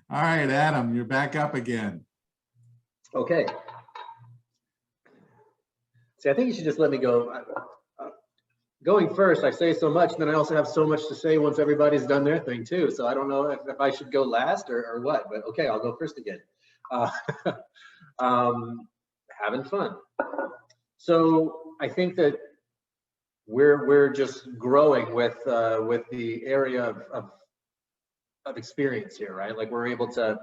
All right, Adam, you're back up again. Okay. See, I think you should just let me go. Going first, I say so much, and then I also have so much to say once everybody's done their thing too. So I don't know if I should go last or what, but okay, I'll go first again. Having fun. So I think that we're just growing with the area of experience here, right? Like we're able to,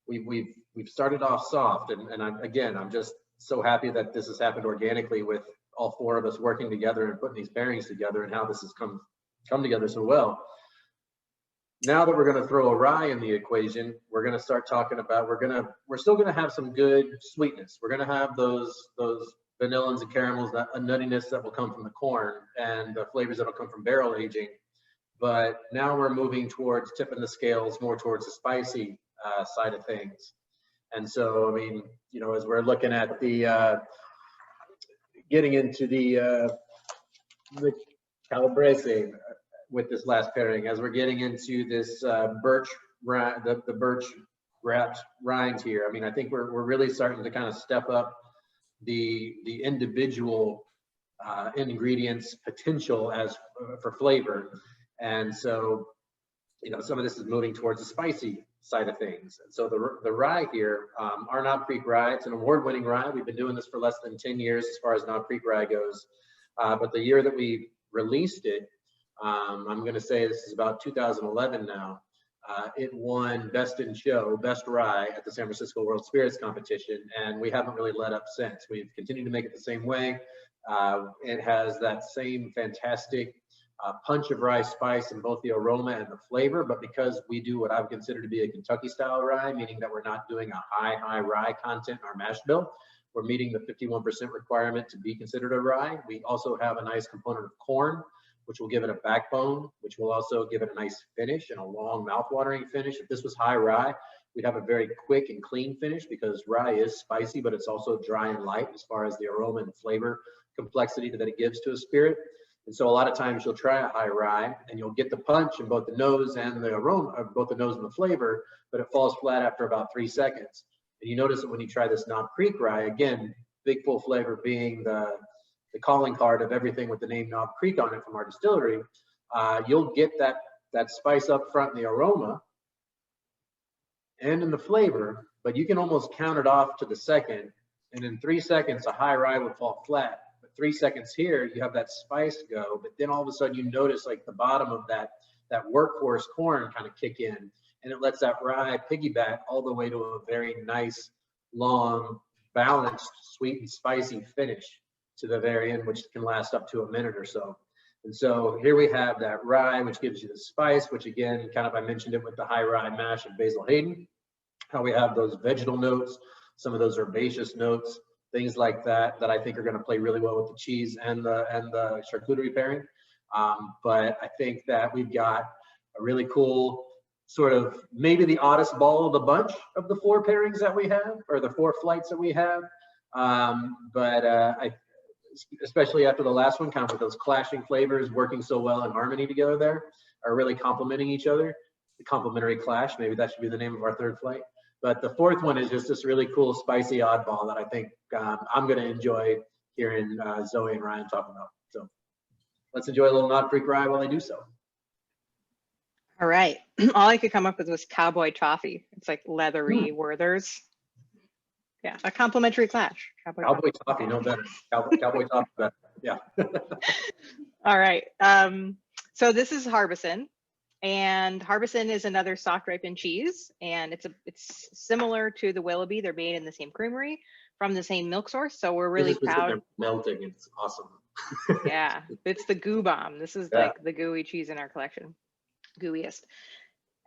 we've started off soft, and I'm just so happy that this has happened organically with all four of us working together and putting these pairings together, and how this has come together so well. Now that we're going to throw a rye in the equation, we're going to start talking about, we're still going to have some good sweetness. We're going to have those vanillins and caramels, that a nuttiness that will come from the corn, and the flavors that will come from barrel aging. But now we're moving towards tipping the scales more towards the spicy side of things. And so, I mean, you know, as we're looking at the getting into the Calabrese with this last pairing, as we're getting into this birch, the birch wrapped rinds here. I mean, I think we're really starting to kind of step up the individual ingredients potential as for flavor. And so, you know, some of this is moving towards the spicy side of things. And so the rye here, our Knob Creek rye, it's an award-winning rye. We've been doing this for less than 10 years as far as Knob Creek rye goes. But the year that we released it, I'm going to say this is about 2011 now. It won Best in Show, Best Rye at the San Francisco World Spirits Competition, and we haven't really let up since. We've continued to make it the same way. It has that same fantastic punch of rye spice in both the aroma and the flavor, but because we do what I would consider to be a Kentucky style rye, meaning that we're not doing a high rye content in our mash bill, we're meeting the 51% requirement to be considered a rye. We also have a nice component of corn, which will give it a backbone, which will also give it a nice finish and a long mouth-watering finish. If this was high rye, we'd have a very quick and clean finish, because rye is spicy, but it's also dry and light as far as the aroma and flavor complexity that it gives to a spirit. And so a lot of times you'll try a high rye and you'll get the punch in both the nose and the aroma, both the nose and the flavor, but it falls flat after about 3 seconds. And you notice that when you try this Knob Creek rye, again, big full flavor being the calling card of everything with the name Knob Creek on it from our distillery, you'll get that spice up front in the aroma and in the flavor, but you can almost count it off to the second. And in 3 seconds, a high rye would fall flat. 3 seconds here, you have that spice go, but then all of a sudden you notice like the bottom of that workhorse corn kind of kick in, and it lets that rye piggyback all the way to a very nice, long, balanced, sweet and spicy finish to the very end, which can last up to a minute or so. And so here we have that rye, which gives you the spice, which again, kind of I mentioned it with the high rye mash of Basil Hayden, how we have those vegetal notes, some of those herbaceous notes, things like that I think are going to play really well with the cheese and the charcuterie pairing. But I think that we've got a really cool sort of maybe the oddest ball of the bunch of the 4 pairings that we have, or the 4 flights that we have. I especially after the last one, kind of with those clashing flavors working so well in harmony together there, are really complementing each other. The complementary clash, maybe that should be the name of our 3rd flight. But the 4th one is just this really cool, spicy oddball that I think I'm going to enjoy hearing Zoe and Ryan talk about. So let's enjoy a little Knob Creek rye while I do so. All right. All I could come up with was cowboy toffee. It's like leathery Werther's. Yeah, a complimentary clash. Cowboy toffee, no better. Cowboy toffee, better. Yeah. All right. So this is Harbison. And Harbison is another soft ripened cheese, and it's similar to the Willoughby. They're made in the same creamery from the same milk source. So we're really proud. Melting, it's awesome. Yeah, it's the goo bomb. This is like the gooey cheese in our collection, gooeyest.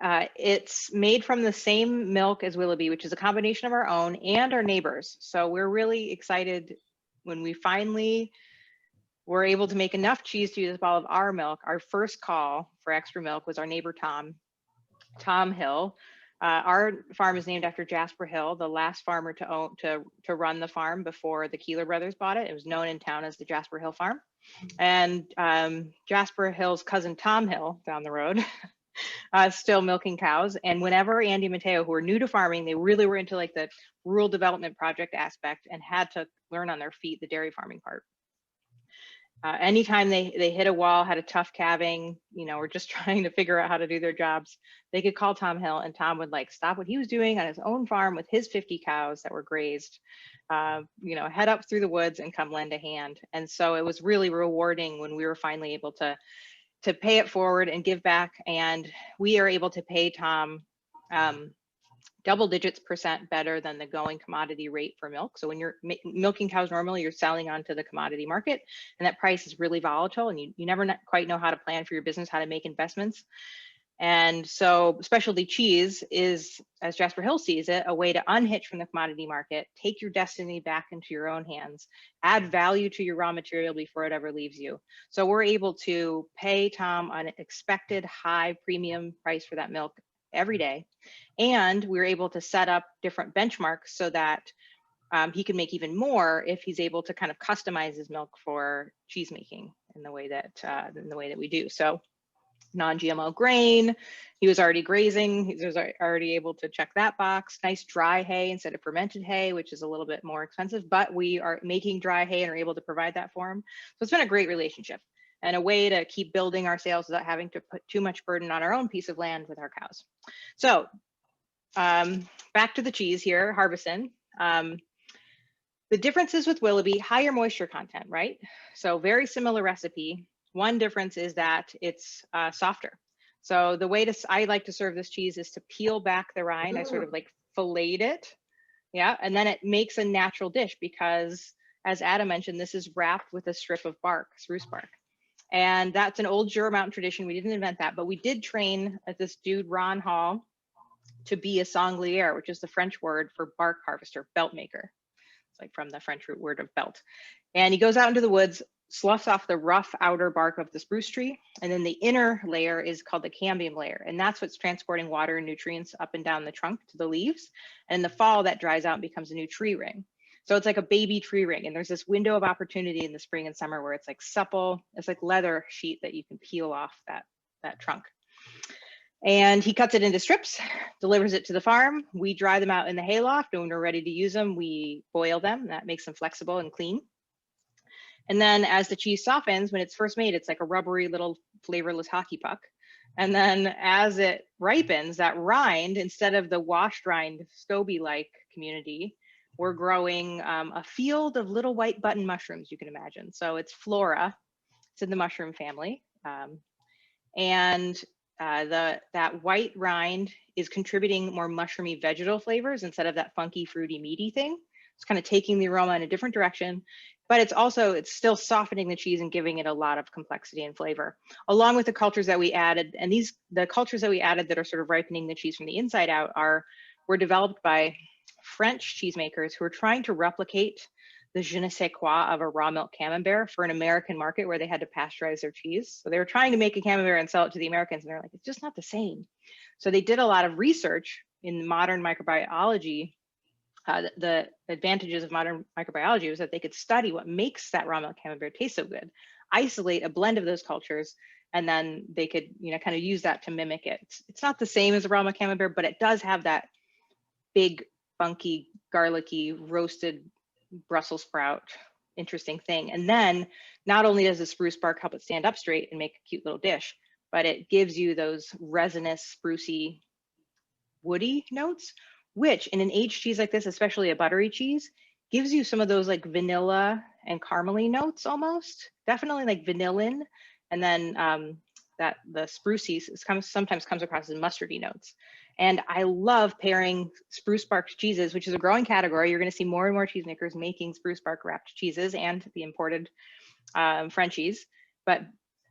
It's made from the same milk as Willoughby, which is a combination of our own and our neighbors. So we're really excited when we finally were able to make enough cheese to use a bottle of our milk. Our first call for extra milk was our neighbor Tom Hill. Our farm is named after Jasper Hill, the last farmer to run the farm before the Keeler brothers bought it. It was known in town as the Jasper Hill Farm. And Jasper Hill's cousin Tom Hill down the road still milking cows. And whenever Andy and Mateo, who were new to farming, they really were into like the rural development project aspect and had to learn on their feet the dairy farming part. Anytime they hit a wall, had a tough calving, you know, or just trying to figure out how to do their jobs, they could call Tom Hill, and Tom would like stop what he was doing on his own farm with his 50 cows that were grazed, you know, head up through the woods and come lend a hand. And so it was really rewarding when we were finally able to pay it forward and give back. And we are able to pay Tom double digits % better than the going commodity rate for milk. So when you're milking cows normally, you're selling onto the commodity market, and that price is really volatile, and you never quite know how to plan for your business, how to make investments. And so specialty cheese is, as Jasper Hill sees it, a way to unhitch from the commodity market, take your destiny back into your own hands, add value to your raw material before it ever leaves you. So we're able to pay Tom an expected high premium price for that milk every day. And we were able to set up different benchmarks so that he can make even more if he's able to kind of customize his milk for cheese making in the way that we do. So non-GMO grain, he was already grazing, he was already able to check that box. Nice dry hay instead of fermented hay, which is a little bit more expensive, but we are making dry hay and are able to provide that for him. So it's been a great relationship and a way to keep building our sales without having to put too much burden on our own piece of land with our cows. So back to the cheese here, Harbison. The differences with Willoughby, higher moisture content, right? So very similar recipe. One difference is that it's softer. So the way I like to serve this cheese is to peel back the rind. I sort of like fillet it. Yeah, and then it makes a natural dish because, as Adam mentioned, this is wrapped with a strip of bark, spruce bark. And that's an old Jura Mountain tradition. We didn't invent that, but we did train this dude, Ron Hall, to be a sanglier, which is the French word for bark harvester, belt maker. It's like from the French root word of belt. And he goes out into the woods, sloughs off the rough outer bark of the spruce tree, and then the inner layer is called the cambium layer, and that's what's transporting water and nutrients up and down the trunk to the leaves. And in the fall, that dries out and becomes a new tree ring. So it's like a baby tree ring, and there's this window of opportunity in the spring and summer where it's like supple, it's like leather sheet that you can peel off that trunk. And he cuts it into strips, delivers it to the farm. We dry them out in the hayloft, and when we're ready to use them, we boil them. That makes them flexible and clean. And then as the cheese softens, when it's first made, it's like a rubbery little flavorless hockey puck. And then as it ripens, that rind, instead of the washed rind SCOBY-like community, we're growing a field of little white button mushrooms, you can imagine. So it's flora, it's in the mushroom family. That white rind is contributing more mushroomy vegetal flavors instead of that funky, fruity, meaty thing. It's kind of taking the aroma in a different direction, but it's still softening the cheese and giving it a lot of complexity and flavor, along with the cultures that we added. And the cultures that we added that are sort of ripening the cheese from the inside out were developed by French cheesemakers who are trying to replicate the je ne sais quoi of a raw milk camembert for an American market where they had to pasteurize their cheese. So they were trying to make a camembert and sell it to the Americans, and they're like, it's just not the same. So they did a lot of research in modern microbiology. The advantages of modern microbiology was that they could study what makes that raw milk camembert taste so good, isolate a blend of those cultures, and then they could, kind of use that to mimic it. It's not the same as a raw milk camembert, but it does have that big, funky, garlicky, roasted Brussels sprout, interesting thing. And then not only does the spruce bark help it stand up straight and make a cute little dish, but it gives you those resinous, sprucey, woody notes, which in an aged cheese like this, especially a buttery cheese, gives you some of those like vanilla and caramely notes almost, definitely like vanillin. And then that the sprucey sometimes comes across as mustardy notes. And I love pairing spruce barked cheeses, which is a growing category. You're going to see more and more cheesemakers making spruce bark wrapped cheeses and the imported Frenchies. But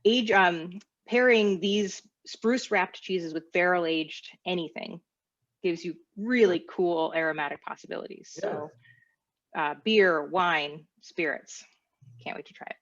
pairing these spruce wrapped cheeses with barrel aged anything gives you really cool aromatic possibilities. So beer, wine, spirits. Can't wait to try it.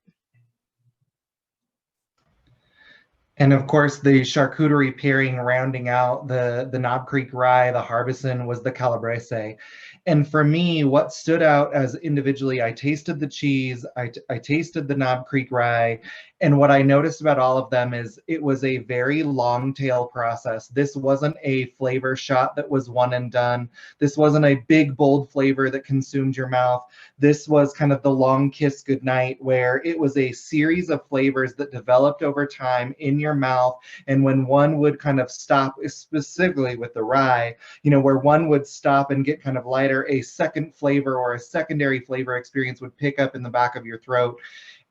And of course, the charcuterie pairing rounding out the Knob Creek rye, the Harbison, was the Calabrese. And for me, what stood out as individually, I tasted the cheese, I tasted the Knob Creek rye, And what I noticed about all of them is it was a very long tail process. This wasn't a flavor shot that was one and done. This wasn't a big, bold flavor that consumed your mouth. This was kind of the long kiss goodnight, where it was a series of flavors that developed over time in your mouth. And when one would kind of stop, specifically with the rye, where one would stop and get kind of lighter, a second flavor or a secondary flavor experience would pick up in the back of your throat.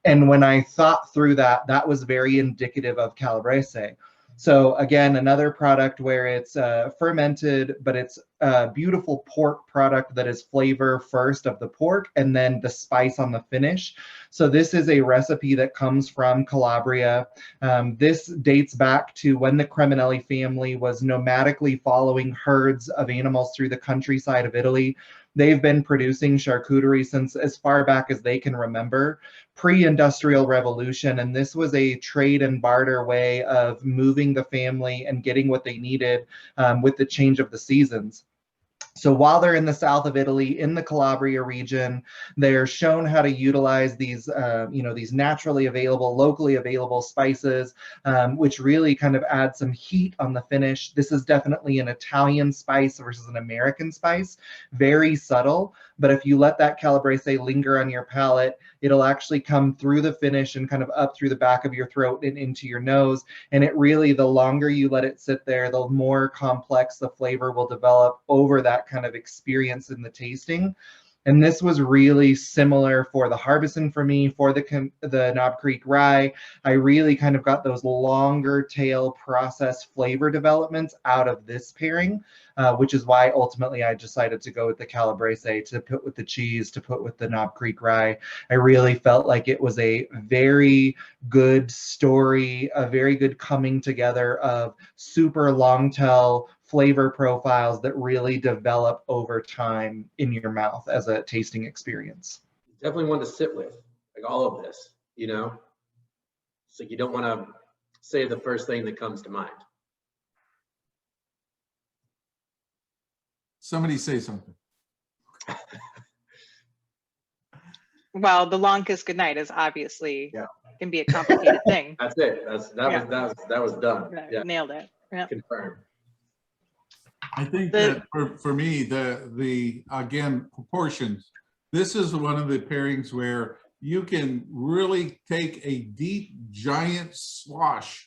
And when I thought through that, that was very indicative of Calabrese. So again, another product where it's fermented, but it's a beautiful pork product that is flavor first of the pork and then the spice on the finish. So this is a recipe that comes from Calabria. This dates back to when the Creminelli family was nomadically following herds of animals through the countryside of Italy. They've been producing charcuterie since as far back as they can remember, pre-industrial revolution. And this was a trade and barter way of moving the family and getting what they needed with the change of the seasons. So while they're in the south of Italy, in the Calabria region, they're shown how to utilize these, these naturally available, locally available spices, which really kind of add some heat on the finish. This is definitely an Italian spice versus an American spice, very subtle. But if you let that Calabrese linger on your palate, it'll actually come through the finish and kind of up through the back of your throat and into your nose. And it really, the longer you let it sit there, the more complex the flavor will develop over that kind of experience in the tasting. And this was really similar for the Harbison for me, for the Knob Creek Rye. I really kind of got those longer tail process flavor developments out of this pairing, which is why ultimately I decided to go with the Calabrese, to put with the cheese, to put with the Knob Creek Rye. I really felt like it was a very good story, a very good coming together of super long tail flavor profiles that really develop over time in your mouth as a tasting experience. Definitely one to sit with, like all of this, It's like you don't want to say the first thing that comes to mind. Somebody say something. Well, the long kiss goodnight is obviously can be a complicated thing. That's it. That was done. Yeah. Nailed it. Yeah. Confirmed. I think that for me, the again, proportions, this is one of the pairings where you can really take a deep, giant slosh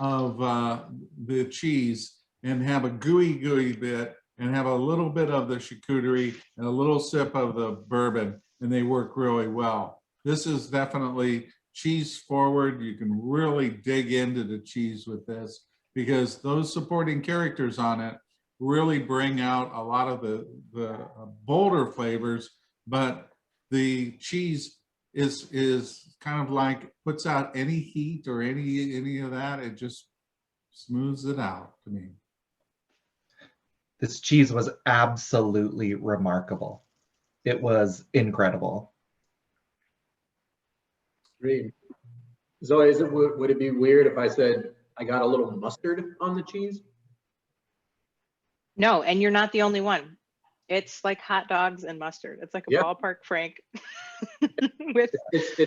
of the cheese and have a gooey bit and have a little bit of the charcuterie and a little sip of the bourbon, and they work really well. This is definitely cheese forward. You can really dig into the cheese with this because those supporting characters on it really bring out a lot of the bolder flavors, but the cheese is kind of like puts out any heat or any of that. It just smooths it out to me. This cheese was absolutely remarkable. It was incredible. Great. Zoe, would it be weird if I said I got a little mustard on the cheese? No, and you're not the only one. It's like hot dogs and mustard. It's like a ballpark Frank. It's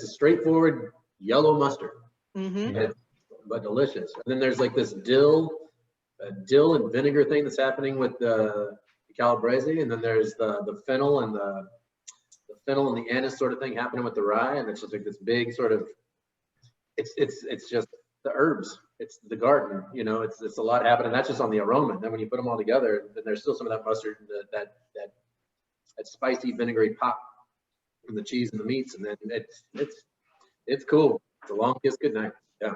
a straightforward yellow mustard, Mm-hmm. but delicious. And then there's like this dill and vinegar thing that's happening with the Calabrese, and then there's the fennel and the anise sort of thing happening with the rye, and it's just like this big sort of it's just the herbs. It's the garden, it's a lot happening. That's just on the aroma. And then when you put them all together, then there's still some of that mustard, that spicy vinegary pop from the cheese and the meats, and then it's cool. It's a long kiss goodnight. Yeah.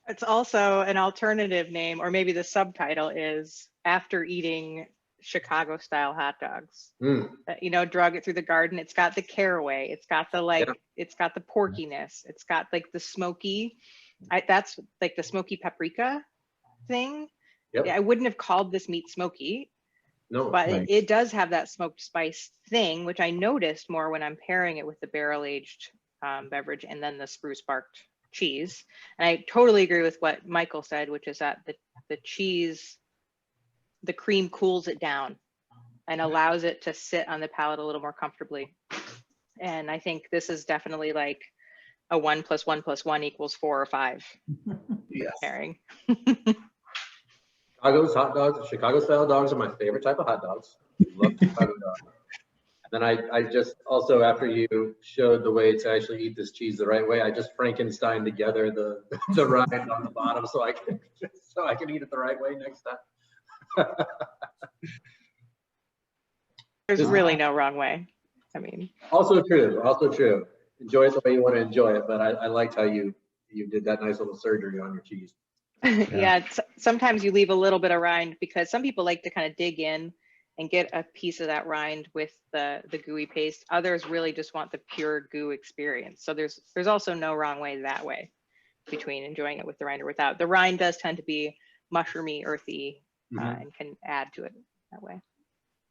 It's also an alternative name, or maybe the subtitle is After Eating Chicago Style Hot Dogs. Drug it through the garden. It's got the caraway. It's got the it's got the porkiness. It's got like the smoky. That's like the smoky paprika thing. Yep. I wouldn't have called this meat smoky. No, but right. it does have that smoked spice thing, which I noticed more when I'm pairing it with the barrel-aged beverage and then the spruce barked cheese. And I totally agree with what Michael said, which is that the cheese, the cream cools it down and allows it to sit on the palate a little more comfortably. And I think this is definitely like a 1 + 1 + 1 = 4 or 5 Yes. pairing. Chicago's hot dogs, Chicago style dogs are my favorite type of hot dogs. Love Chicago dogs. And then I just also, after you showed the way to actually eat this cheese the right way, I just Frankenstein together the rind on the bottom so I can eat it the right way next time. There's really no wrong way. I mean, Also true. Enjoy it the way you want to enjoy it, but I liked how you did that nice little surgery on your cheese. yeah, sometimes you leave a little bit of rind because some people like to kind of dig in and get a piece of that rind with the gooey paste. Others really just want the pure goo experience. So there's also no wrong way that way between enjoying it with the rind or without. The rind does tend to be mushroomy, earthy, and can add to it that way.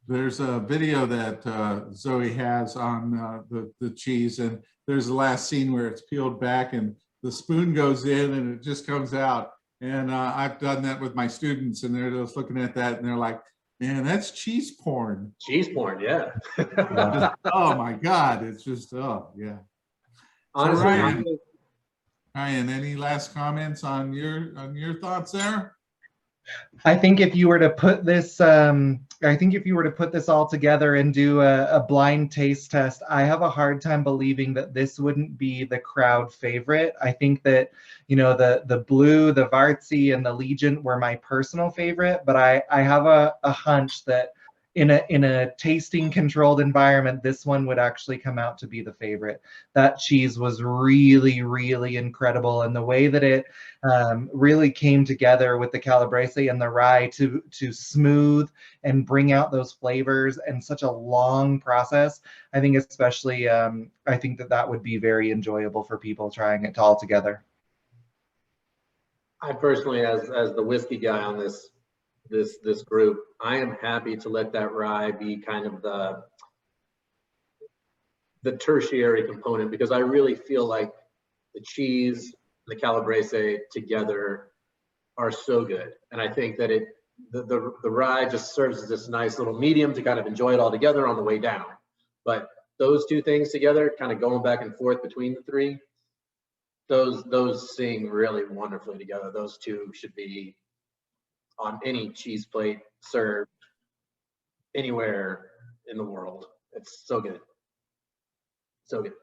There's a video that Zoe has on the cheese, and there's the last scene where it's peeled back and the spoon goes in and it just comes out. And I've done that with my students, and they're just looking at that and they're like, man, that's cheese porn. Cheese porn, yeah. Just, oh my God, it's just, oh yeah. Honestly, So Ryan, any last comments on your thoughts there? I think if you were to put this, all together and do a blind taste test, I have a hard time believing that this wouldn't be the crowd favorite. I think that, the Blue, the Varzi, and the Legent were my personal favorite, but I have a hunch that in a tasting controlled environment, this one would actually come out to be the favorite. That cheese was really, really incredible, and the way that it really came together with the Calabrese and the rye to smooth and bring out those flavors in such a long process. I think especially, I think that would be very enjoyable for people trying it all together. I personally, as the whiskey guy on this group, I am happy to let that rye be kind of the tertiary component, because I really feel like the cheese, the Calabrese together are so good. And I think that the rye just serves as this nice little medium to kind of enjoy it all together on the way down. But those two things together, kind of going back and forth between the three, those sing really wonderfully together. Those two should be on any cheese plate served anywhere in the world. It's so good. So good.